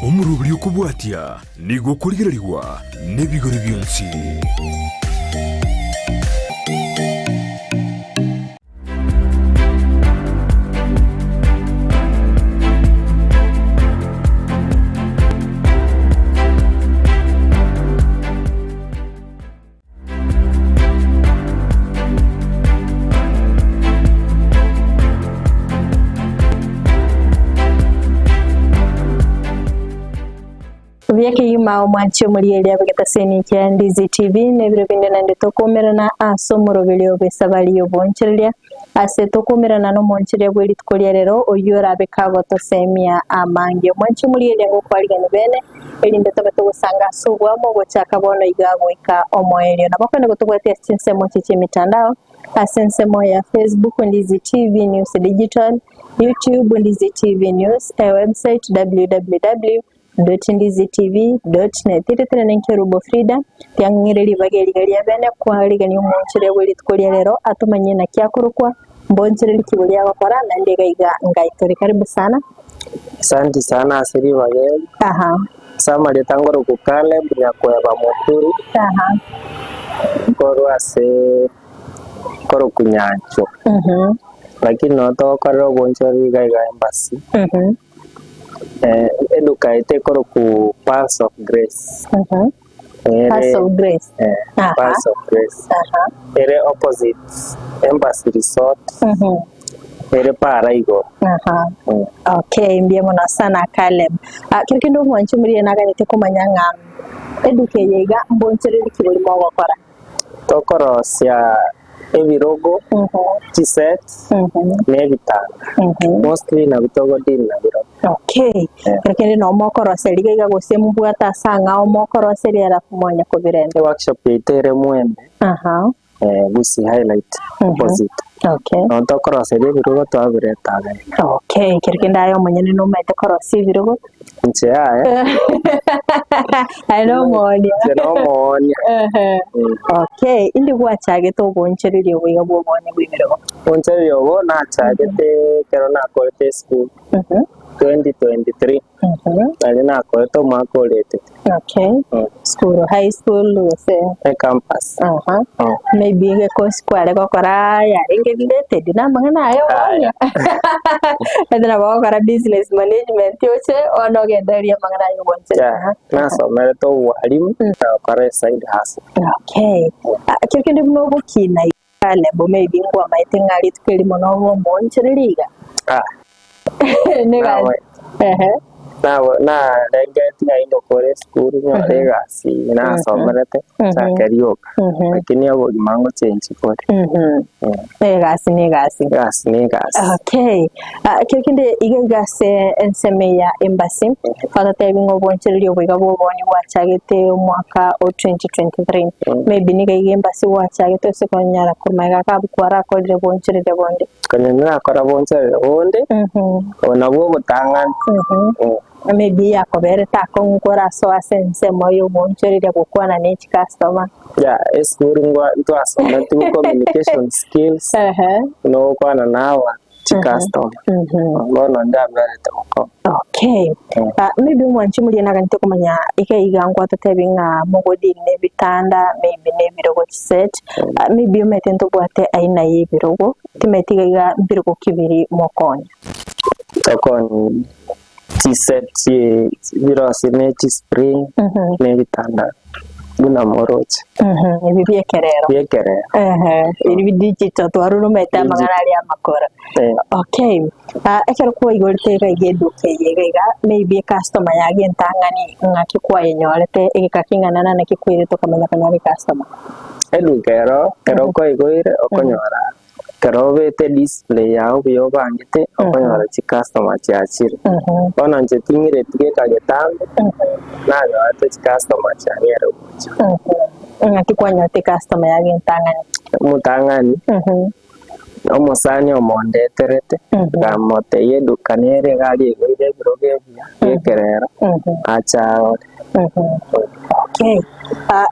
umuruburi ukubwatia nigo kurigererwa n'ibigori byonsi. Vyake yuma omwancho muri elia bagataseni kya Ndizi TV nebiro bindana ndetokomerana asomoro bilio besabali yoboncheria ase tokomerana no moncheria bweli tukolia rero oyora bekago tosemia amange mwancho muri elia ngo kwaligana bene eli ndetabato gusanga sobwamo gochaka bono igago ika omoelio na bakone gotubwatia sinsemo chichi mitandao asensemo ya Facebook Ndizi TV News Digital, YouTube Ndizi TV News, website www.ndizitv.net Titenekerubo Frida yangireli bageli gali abene kwa ligani umunchire bweli tukolia rero atumanye na kyakurukwa mbonchire likibuli abakora na ndega iga ngaitori karibu sana. Asante sana asiri bageli. Sama letangoro kukale bunyakweba mukuru. Koro ase koro kunyancho. Lakini noto koro bonchori iga embassy. Educated koro ku Paths of Grace. Paths of Grace. Paths of Grace. Ere opposite Embassy Resort. Ere Paraigo. Okay, ndiye mwana sana Caleb. Kirikendo mwanchu muri naganite kumanyanga educate yiga mbonchere likibuli mwa wakora. Tokoro sia ebirogo chiset nebitanga mostly na bitogo din na biro. Okay, kirikendo no mokoro seliga iga gosemu bwata sanga o mokoro seli ara kumonya ko birende workshop itere mwembe busi highlight opposite. Okay. No tokoro seli birogo to abireta. Okay, kirikendo ayo munyene no mete koro si birogo nche aya I know monia. Okay, indi gwachage to boncherire wiga bwone bwibiro. Boncherire obo na chagete kero na kolete school 2023. Ali na koleto makolete. Okay. School, high school say campus. Maybe ge course kwale kokora ya ingedete dina mangana ayo. Edna bakora business management yoche ono gendaria mangana ayo bonche. Na so mereto walimu kore side hustle. Okay. Kirikende mnobo kina kale bo maybe ngwa maitengali tukeli monobo bonche liga. Nega. Na legeti ya indo kore school nyo legasi na so merete sakerioka lakini abo mango change kore legasi. Okay, kirikinde igase enseme ya embassy fata tebingo boncheri obwiga bwoboni wachagete mwaka o 2023 maybe niga embassy wachagete sekonyara kumaga kabukwara kodre boncheri de bonde kanyana kora boncheri bonde ona bwo gutangana maybe yakobere tako ngora so asense moyo boncheri de gukwana n'iki customer eskurungwa ntwa asoma tu communication skills no kwana nawa customer ngono ndabere toko. Okay, maybe mwanchi muri naganite kumanya ikayigangwa tatebinga mugodi ne bitanda maybe ne birogo set maybe umetento bwate aina yibirogo timetiga birogo kibiri mokonya tokoni set birose ne spring ne bitanda buna moroche ibi byekerero ibi digital twaruno meta mangana ya makora. Okay, ekero ko igorite ga igeduke yega maybe customer yage ntangani ngaki kwa yenyorete egikakingana na kikwire to kamenya kanyari customer edukero kero ko igoire okonyora kero bete display yao byo bangite okonyora chi customer cyakire bona nje tingire tige kagetambe nayo ate chi customer cyanyero ngaki kwa nyote customer yage ntangani mutangani omusani omonde terete gamote yedukanere gali goire broge yekerera acha. Okay,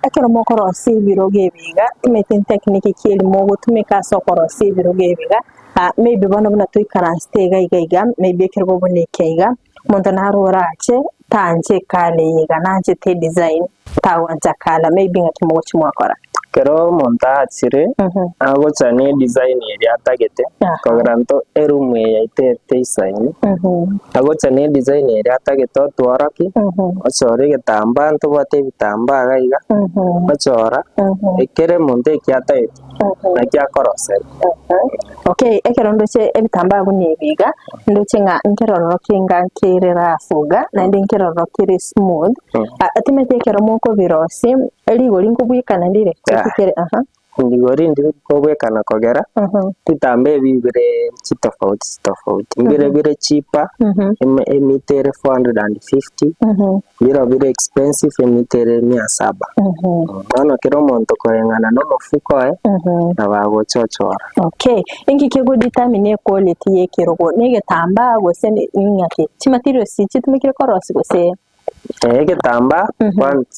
ekero mokoro si biroge biga metin technique kili mogo tumeka sokoro si biroge biga maybe bono buna tuikara stega iga maybe ekero bone keiga montana rorache tanje kale yiga nanje te design tawanja kala maybe ngakimo chimwakora kero monta achire ago chane design area tagete kogranto erume yaite design ago chane design area tagete twaraki ochore getamba nto bate bitamba gaiga ochora ekere monte kyata na kya korose okay ekero ndoche ebitamba bunibiga ndoche nga nkero kinga kirera fuga na ndi nkero kiri smooth atimete ekero moko virosi eligo linkubwikana ndire kere ndigori ndi kobwekana kogera titambe bibire chitofauti bire cheaper emitere 450 bire expensive emitere 700 bana kero monto korengana no mufuko nabago chochora okay ingi kego determine quality yekirogo nege tamba gose nyake chimatiro si chitumikire korosi gose getamba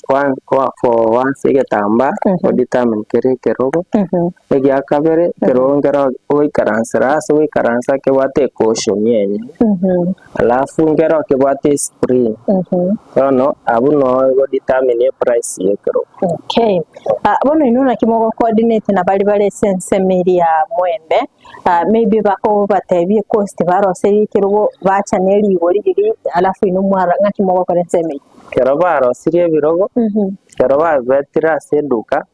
once getamba determine kerogo akabere kerongera oikaransa ke wate caution yenye alafu ngero ke wate spring no abuno go determine price yekerogo okay bono inona kimogo coordinate na bali sense media mwembe maybe bako batebye cost barose kerogo bacha neli igori alafu ino mwara ngakimogo kore seme kero baro sirie birogo kero ba betira seduka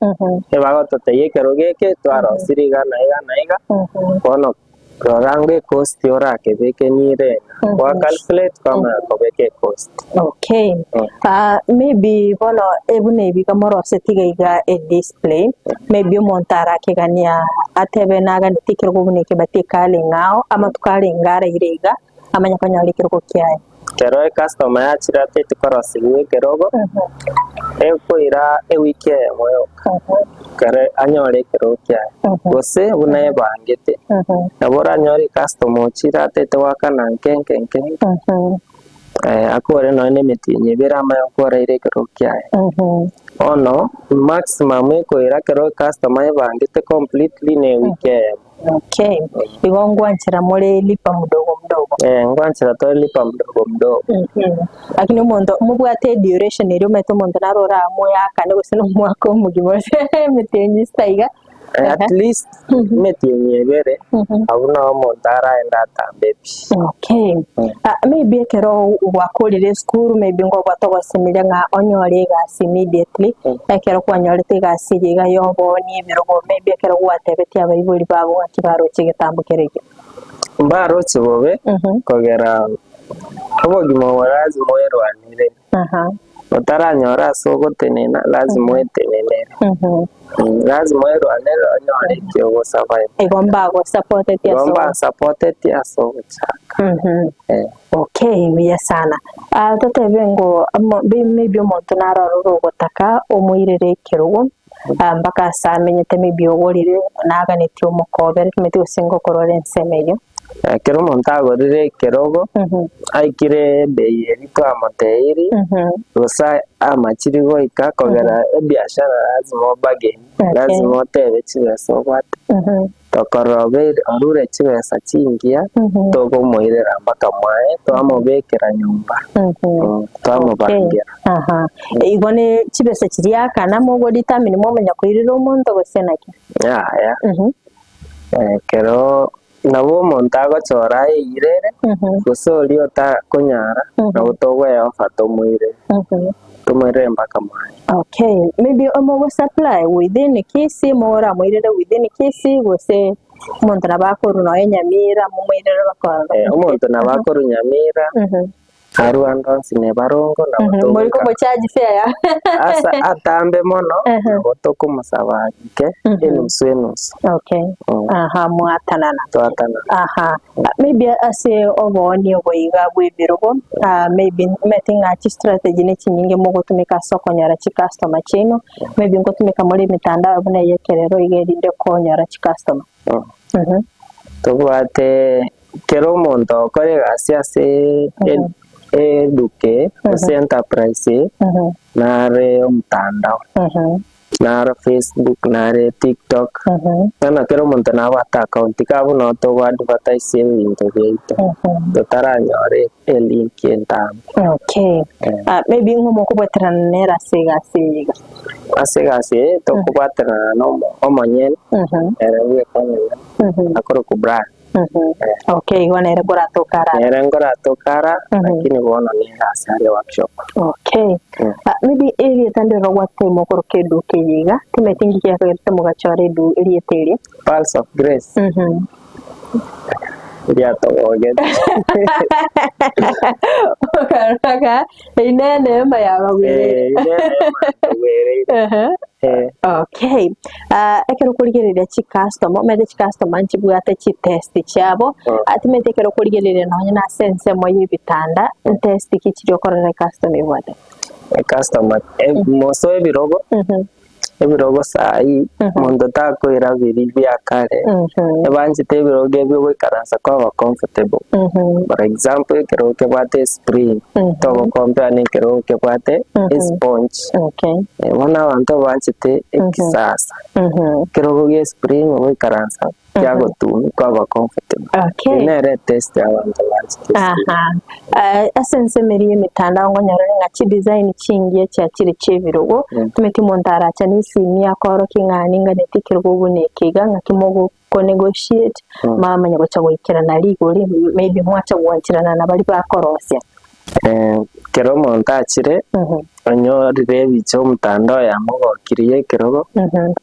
ebago toteye kero geke twaro siriga naiga kono prorange cost ora ke beke nire kwa calculate kama kobeke cost okay maybe bono ebune biga morose tigaiga e display maybe montara ke gania atebe naga tikiro bune ke batikale ngao ama tukale ngara irega amanya kanyali kiroko kiaye kero customer achira tete korosiwe kerogo ekoira ewike moyo kare anyore kero kya gose unaye bangete nabora anyore customer chira tete wakana nkenke akore no ne metinye berama yakora ire kero kya ono maximum ekoira kero customer bangete completely ne wike okay igongwanchira mole lipa mdogo ngwanchira to lipa mdogo lakini umuntu mubwate duration iri umeto umuntu narora moya kane gose no mwaka umugimose metenye staiga at least metinye bere abuna montara enda tambe okay maybe kero wakolire school maybe ngo batogosimilia nga onyore gasi immediately kero kwanyorete gasi yiga yoboni birogo maybe kero watebeti abayibuli babo akibaro kigetambukereke mbaro chibobe kogera obogimo warazi moyerwanire otaranyora soko tenena lazima etenene lazima erwanere onyore kyogo survive egomba go supported ya so chaka okay biya sana totebengo maybe omuntu nararuro gotaka omwirere kirugo mbaka samenyete maybe ogorire naganetio mukobere kimete usingo korore nsemeyo kero montago rire kerogo aikire bei erito amoteiri rosa amachirigo ikakogera biashara lazima bage lazima tebe chibeso bat tokorobe orure chibesa chingia togo moirera mpaka mwae twamobekera nyumba twamobangira igone chibesa chiriaka namo go determine momenya kuirira omuntu gosenaki kero nabo montago chora irere gusori ota konyara nabo towe ofato muire tumere mpaka mwae okay maybe omo supply within kisi mora muire within kisi gose umuntu nabakuru no enyamira mumwirere bakora umuntu nabakuru nyamira Aruandonsi ne barongo na mutoka muri ko mucaji fair asa atambe mono otoko musabake enuswenus okay muatanana maybe ase oboni oboiga bwebirugo maybe metinga chi strategy ne chinyinge mugo tumika soko nyara chi customer chino maybe ngo tumika muri mitandao abuna yekerero igerinde ko nyara chi customer tubate kero monto kore ase eduke enterprise na re mtandao nara Facebook nare TikTok kana kero muntu na wata account kabu no to advertise into bito dotara nyore link enta. Okay. Maybe ngomo kubatira nera sega to kubatira no omonyen we konya akoro kubra. Okay, wana ngora tokara lakini bona ni asari workshop. Okay. Maybe area tandero wate mokoro kedu keyiga timetingi kya kagete mugachore du area teri Pulse of Grace. Ya to oge. Okaraga inene mayaba were. Okay. Ekero kurigerera chi customer mede chi customer nchibwate chi test cyabo atimete ekero kurigerera no nyina sense mo yibitanda test kichiro korera customer ibwate. Customer moso ebirogo sai mondo tako era biri bya kare ebanji te birogo byo karansa kwa comfortable. For example kero ke bate spring to compare kero ke bate sponge. Okay. Wana wanto banji te kisasa kero ke spring we karansa kya go tu kwa comfortable. Okay. Nere test ya wanto banji. Asense meri mitanda ngo nyarore ngachi design chingiye cya kire chebirogo tumeti montara cyane simia koro kingani ngane tikirgo bunekiga ngakimogo ko negotiate mama nyago cyagwikira na ligori maybe mwacha gwanchirana na bali bakorosya kero montachire onyorire bicho mutandao ya mugo kiriye kirogo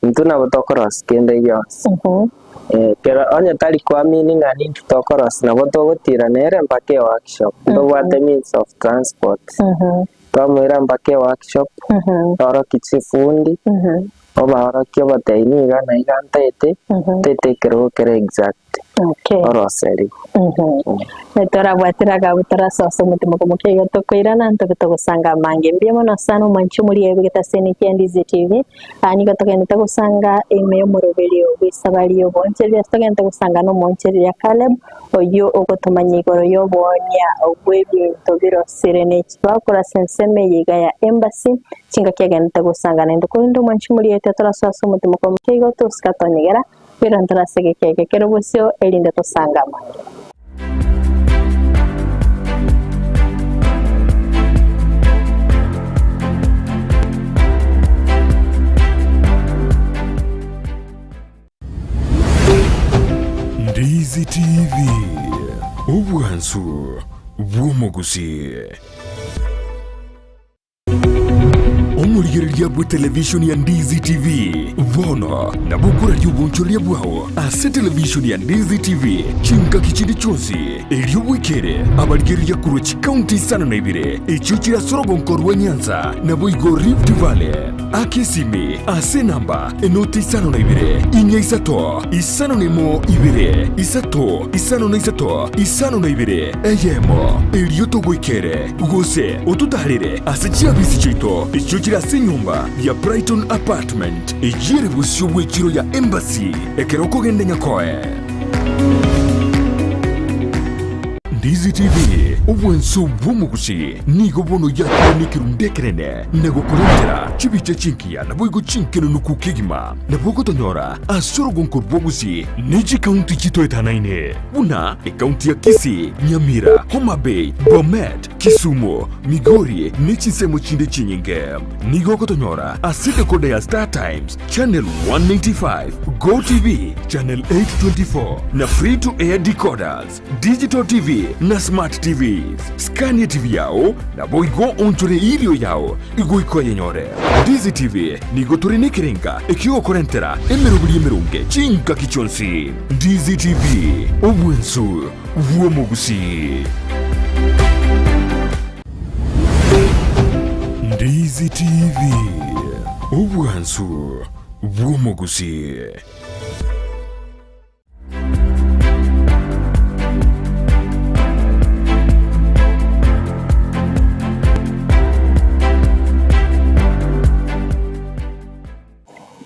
ntuna botokoros kende yose pero onye tali kwa mini ngani tutokoros na botogotira nere mpake workshop ndo what means of transport kamera mpake workshop ora kichifundi oba kyo batainiga na igantete tete kero exact. Okay. Oroseri. Netora bwatiraga butara soso mutimo kumukega tokoirana ntobito gusanga mange mbiemo no sano manchu muri ebigeta seni Ndizi TV ani gatogenda gusanga emeyo murobelio bisabaliyo boncheri astogenda gusanga no moncheri ya Caleb oyo ogotomanyigoro yo bonya ogwebi tobiro sirene twakora senseme yiga ya embassy kinga kyagenda gusanga nendo kundo manchu muri etetora soso mutimo kumukega toskatonyegera pero ntarasege keke kero busyo elinde tosangama. Ndizi TV obwansu bw'omugusi omurigereria bwa television ya Ndizi TV vono na bukura ry'ubunchoria bwaho ase television ya Ndizi TV chinka kichindi chonsi elio wikere abarigereria kurochi county sana na ibire echo kirasorogo nkorwa Nyanza na boigo Rift Valley akesimi ase namba enoti sana na ibire inya isato isano nemo ibire isato isano na isato isano na ibire eyemo elio togwikere gose otutarire ase chiabisi chito echo kirase nyumba ya Brighton Apartment ejire busyo bwekiro ya Embassy ekeroko gende nyakoe. Ndizi TV obwenso bw'omugusi nigo bono yakonikerundekerene negokurentera chibiche chinkia na boigo chinkeno nukukigima na boko tonyora asoro gonko bwogusi neji county chito etanaine buna county ya Kisii, Nyamira, Homa Bay, Bomet, Kisumu, Migori nechi semo chinde chinyinge nigo kotonyora asite koda ya Star Times channel 195 Go TV channel 824 na free to air decoders digital TV na smart TVs Scania TV yao na boigo onchore ilio yao igo iko yenyore Ndizi TV nigo turine kirenga ekio korentera emerubuli emerunge chinka kichonsi Ndizi TV obwensu bw'omugusi. Ndizi TV obwensu bw'omugusi.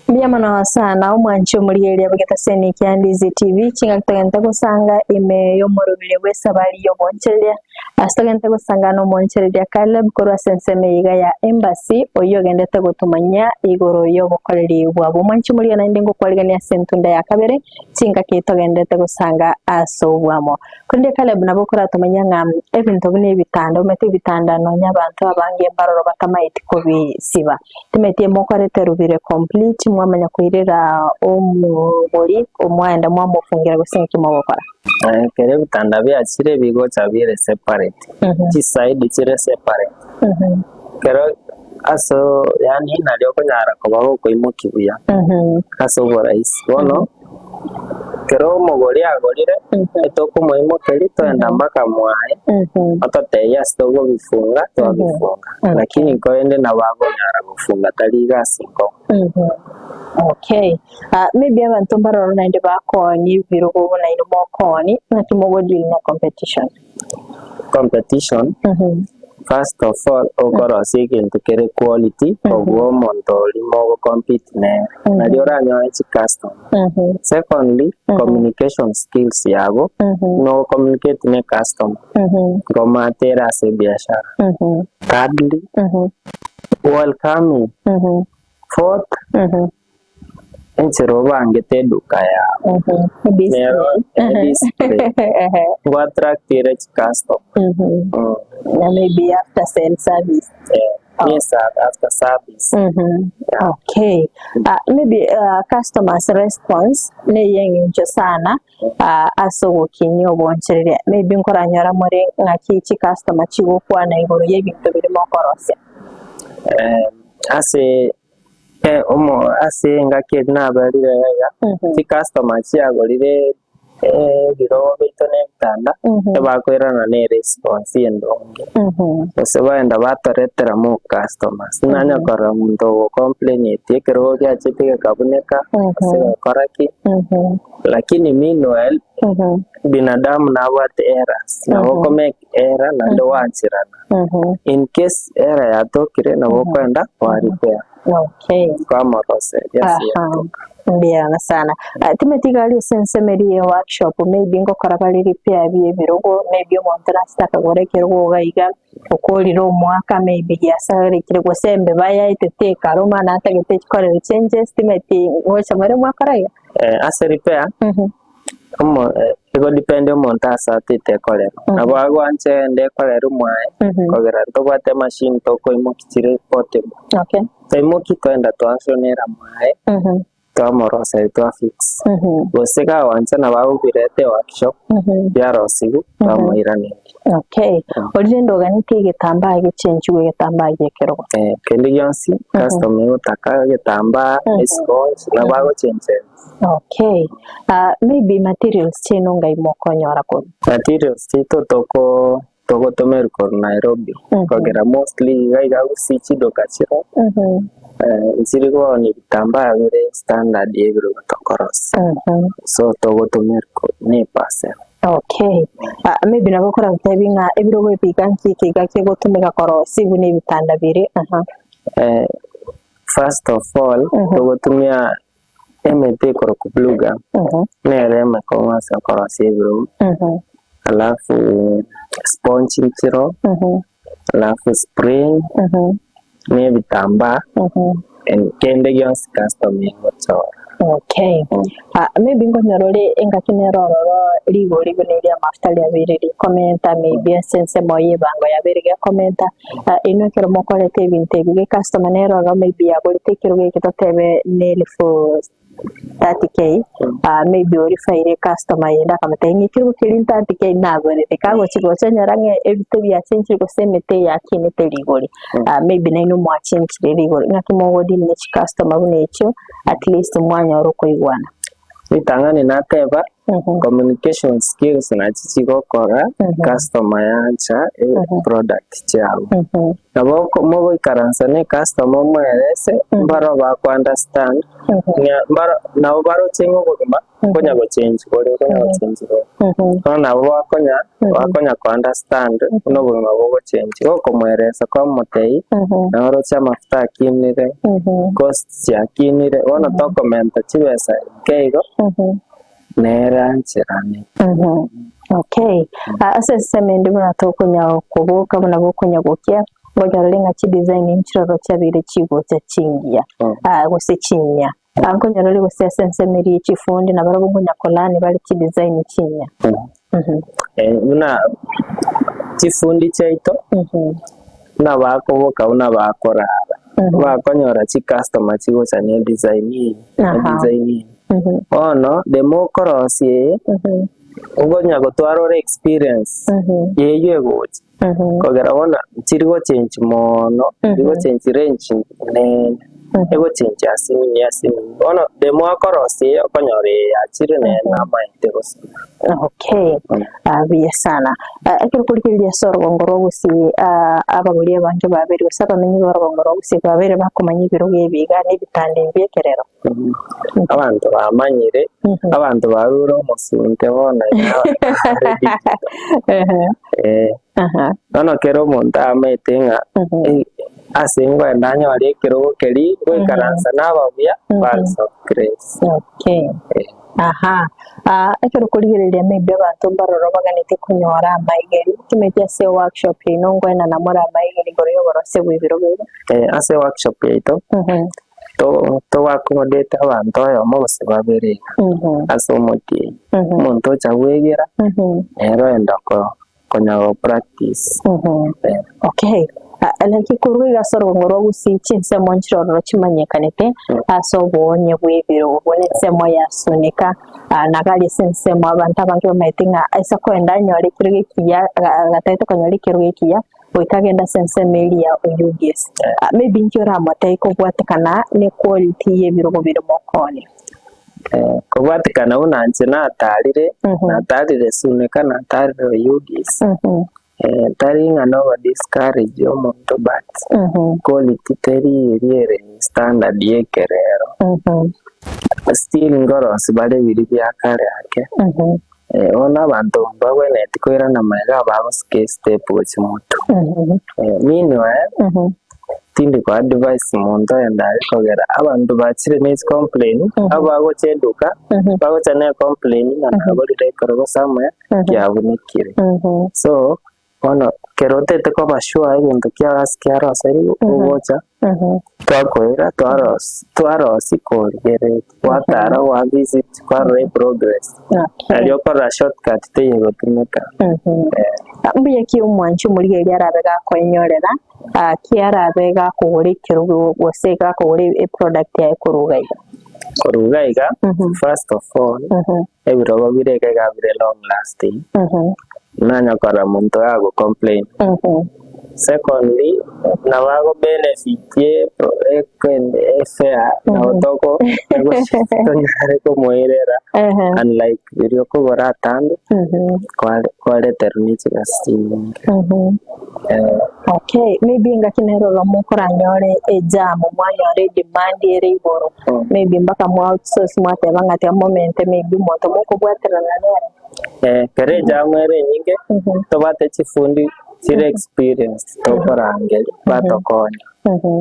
Byamana sana omwancho muri eri abageta seni Ndizi TV chinga kitagenda gusanga ime yo murubile wese bali yo boncheria astagente gusangana monchereria Caleb korwa senseme iga ya embassy oyo gendete gutumanya igoro yo gukoreri bwabo mwanchi muri na ndingo kwaligania sentunda ya kabere cinga kito gendete gusanga asobwamo kunde Caleb nabo kuratumanya nga ebintu bine bitanda umete bitanda no nyabantu abange baroro bakamaiti ko bisiba timetie mokorete rubire complete mwamanya kuirira omuri omwanda mwamufungira gusinki mabokora kere bitanda byakire bigo cyabire separate ki side kire separate kero aso yani nalyo konyara kubaho ko imukibuya aso boraisi bono kero mogori agorire etoko moimo keri toenda mpaka mwae atateya stogo bifunga to bifunga lakini koende na bago nyara gufunga taliga siko okay maybe abantu baroro nainde bakoni birugo nainde mokoni natimogodi na competition first of all okoro seeking to get quality of woman to limo compete na diora nyoe customer secondly communication skills yabo no communicate ne customer kama tera se biashara thirdly welcoming fourth encheroba angete duka ya go attract the customer na maybe after sales service yes after service okay maybe customers response ne yenje sana aso kinyo boncherere maybe nkoranyora muri ngakichi customer chigo kwa na igoro yebintu birimo korose ase ngake na bari ya ti customer chiagorire biro bitone bitanda bakwirana ne response yendonge ose baenda batoretera mu customers nanya kora ndo complain yetekero ya chitike kabuneka se koraki lakini meanwhile binadamu na what errors na wako make error na ndo wachirana in case error yatokire na wokwenda wa repair kama rose yes mbia sana timetigali sensemeri workshop maybe ngokora bali repair bie birogo maybe umuntu rastaka gorekero gaiga ukoliro mwaka maybe yasare kirego sembe baya iteteka roma na atagete kore changes timeti ngocha mare mwaka raya as repair ego depende umuntu asatite kore abo agwanche nde kore rumwae kogera tobate machine toko imukitire portable okay taimoki kwenda twashonera mwae twamorosa twafix bosega wancha na babu birete workshop byarosigu twamuirane okay orendo ganiti gitamba gichenjwe gitamba gekero kendi yonsi customer utaka gitamba sponge na bago chenje okay maybe materials cheno ngai mokonyora ko materials toko tomer ko Nairobi kogera mostly gaiga usichi dokachiro zirigo ni bitambaa vile standard yebiro tokoros so tomer ko ni pase okay maybe nabakora bitabinga ebiro wepiganki kigake gotumika korosi bune bitanda bire first of all togotumia MT koro kubluga nere koma sa korosi ebiro alafu sponge chiro alafu spray ne bitamba and kende gyons customer ngocho okay maybe ngonyorole engakineroro ligo nelia mafuta ya biriri commenta maybe sense moye bango ya biriri commenta ino kero mokolete binte bige customer nero maybe agolite kero kitotebe nelifu 30k maybe orifaire customer yenda kama tengi kiro kilinta 30k nagore tekago chigo chanyarange ebite bya chenchi ko semete ya kinete ligori maybe naino mwa chenchi ligori ngakimogodi ne customer bunecho at least mwanya oroko igwana itangane nateba communication skills na chichigo kora customer yancha product chao nabo mogo ikaransa ne customer mwerese baro ba ku understand na baro chengo goma konya go change konya go change na wakonya ku understand no goma go change ko mwerese ko motei na oro cha mafuta kinire cost ya kinire ona document chibesa keigo nera nchirani. Okay. Ase semendi muna tokunya kubuka muna bukunya gukia ngojarenga chi design inchiro cyabire kigo cya kingia gose kinya ankonya role gose sense meri chifundi na barabugunya kolani bali chi design kinya una chifundi chaito na bakoboka una bakorara bakonyora chi customer chigo chane design ono demo korosie ugonya gotwara experience yeyo gochi kogera wona chirigo change mono chirigo change range ne ego change asini ono demo akorosie okonyore achire ne na maite gosi. Okay. Biye sana akiri kurikiriya sorgo ngoro gusi abaguriye banje babiri basaba menyi ngoro gusi babere bakomanyi biro gebiga n'ibitande byekerero abantu bamanyire abantu baruro musunte bona no kero monta ametenga asingo endanyo ari kero keri we karansa nababuya balso grace. Okay. Akiri kurigiriria maybe abantu baroro baganite kunyora amaigeri kimetia se workshop ino ngwena na mora amaigeri ngoro yorose wibiro biro ase workshop ito to accommodate abantu ayo mose babere asomoti muntu chawegera ero endako konya practice. Okay. Like kuruga sorgo ngoro gusichi nsemo nchiro chimanyekanete asobonye bwibiro ubone nsemo yasunika nagali sensemo abantu abange bamayitinga isa kwenda nyore kirige kiya gataito kanyore kirige kiya wikagenda sensemeli ya uyugis maybe njora mataiko bwatakana ne quality yebiro biro mokone kubwatakana unanze natalire sunika natalire uyugis taringa no discourage omuntu but quality teri eri standard yekerero still ngoro sibale biri byakare ake ona abantu babone tikwera na maga babo step gochimuto meanwhile tindi kwa advice muntu enda kogera abantu bachire needs complain abago cheduka bago chane complain na nabali rekoro samwe yabunikire so ono kerote te kwa bashua ibintu kyara seri ugocha twakoera twarosi kongere watara wa visit kwa progress aliyo kwa shortcut te yego tumeka mbuye ki umwanchu muri eri arabega konyorera kiarabega kugulikiro gosega kuguri product ya kurugaiga first of all ebiro bireke ga bire long lasting nanya kora muntu yago complain secondly na wago benefit ye fair na otoko ego tonyare ko moirera unlike video ko baratando kwale ternichi gasini. Okay, maybe ngakinero la mukora nyore ejamu mwanyore demand ere iboro maybe mbaka mu outsource mwate bangati moment maybe moto muko bwatera na nere kere jamwere nyinge to bate chifundi chire experience to korange batokonya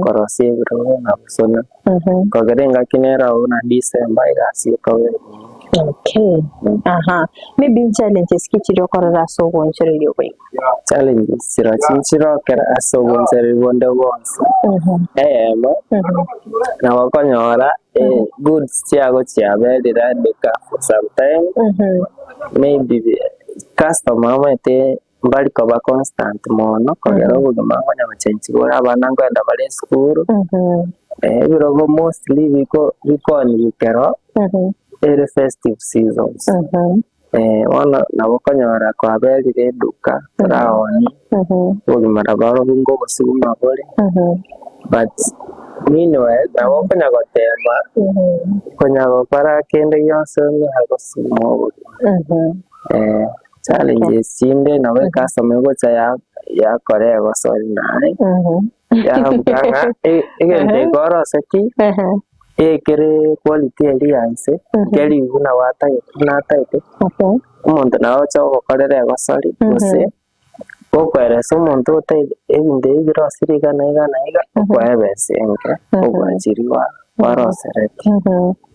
korosie biro na busona kogerenga kinera una December igasi kowe. Okay. Maybe challenges kichiro korora so gonchero yowe challenges chiro kera so gonchero wonde wonse na wakonyora goods chiago chiabedira deka for some time maybe customer mate mbali koba constant mono kogero buguma ngonya bachenchi bora abana ngenda bali school birogo mostly biko ni kero ere festive seasons wana nabokonyora kwa belire duka raoni buguma rabaro bingo bosiguma bole but meanwhile nabokonya gotema konya gopara kende yose hagosimo challenges chinde nawe customer gocha ya korego sorry nai ya mkanga egente goro seki kere quality elianse keri una wata na taite umuntu nawe cyo gukorera go sorry gose okwere sumuntu te ebinde ibiro siriga na iga kwa ebesenge ogwanjiriwa waroserete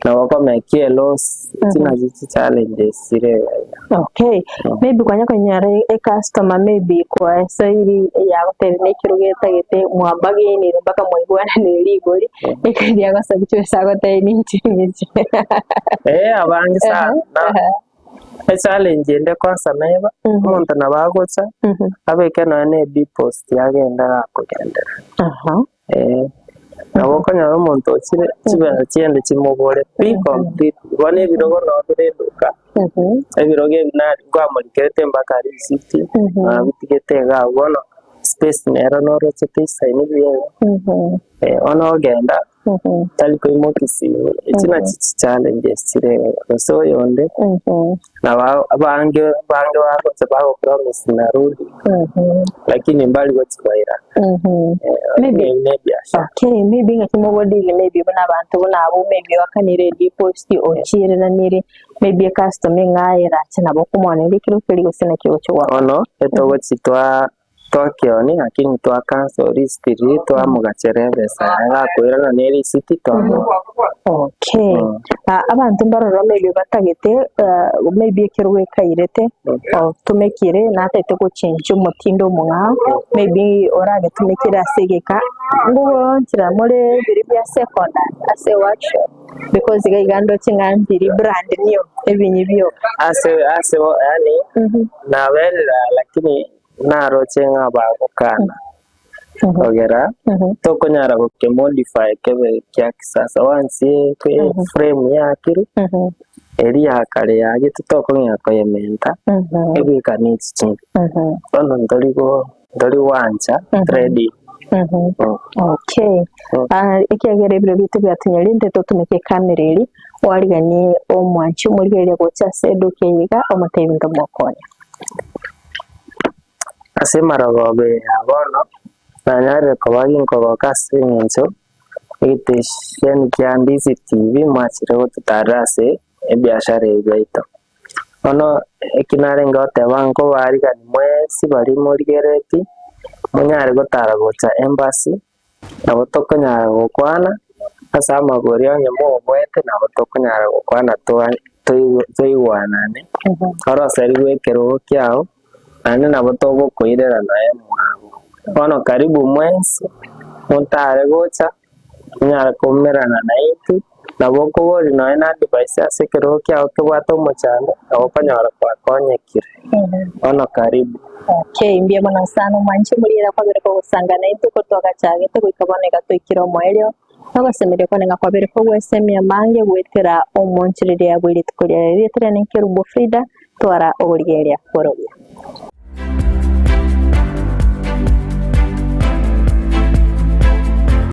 na wakomekie los tina zichi challenges zile. Okay, maybe kwanya konyare e customer maybe kwa sairi ya guterne kirugeta gete mwambage ni mpaka mwigwana ni ligori ikindi agasabichwe sagote ni ntinyizi abangi sana challenge nde kwanza neba umuntu nabagocha abeke none deposit yagenda kugendera nabo kanya umuntu okire kibera cyende kimubore complete bone birogo no bireduka ebiroge binari gwamurikete mbaka city bitigete bono space nero no rochete sayini biye ono ogenda taliko imokisi itina challenges chire so yonde na bange bakoze bago promise na rudi lakini mbali gochibaira maybe okay maybe ngakimobodile maybe bana abantu bonabo maybe wakanire deposit ochire nire maybe customer ngaira china bokumwana likiro kiri gusina kiwo cyo ono etogo chitwa Twakioni lakini twa cancel restri twa mugacherebe sana kwera neri city to. Okay. Abantu mbaroro maybe batagete maybe kirwe kairete tumekire natete ko change umutindo mwa maybe orage tumekira segeka ngo ntira muri biri bya secondary ase workshop because igando chinganjiri brand new ebinyibyo ase yani na wela lakini naro chenga bagukana ogera tokonyara ko modify kebe kya kisasa wansi kwe frame yakiri eri yakare yage tutokonya ko yementa ebika needs change ono ndori wancha ready. Okay. Ikiagere biro bitu byatunyari nteto tumeke kamereri warigani omwanchi muri gere gocha sedo keyiga omutebinga mwakonya asemaragobe abono nanyare kobagi ngo kasi nyenso itesheni kya Ndizi TV mwachire tutarase ebiashara ebaito ono ekinare ngote banko bariga nimwesi bari muri gereti munyare gotara gocha embassy nabo tokonyara gokwana asama gorio nyemo bwete nabo tokonyara gokwana toiwanane aro sari wekero kyao ane nabo togo koirera naye mwangu ono karibu mwezi montare gocha nyara komerana naiti nabo kobori naye na device asekero kyao tobwato mochando nabo kanyara kwa konyekire ono karibu. Okay, mbia mana sana mwanchi mulira kwa bere ko sangana ituko toka chage to ikaboneka to ikiro moelio nako semere ko nenga kwa bere ko wesemia mange wetera omonchirire ya bwiri tukolya retera nenkerubo Frida twara ogoria korobia.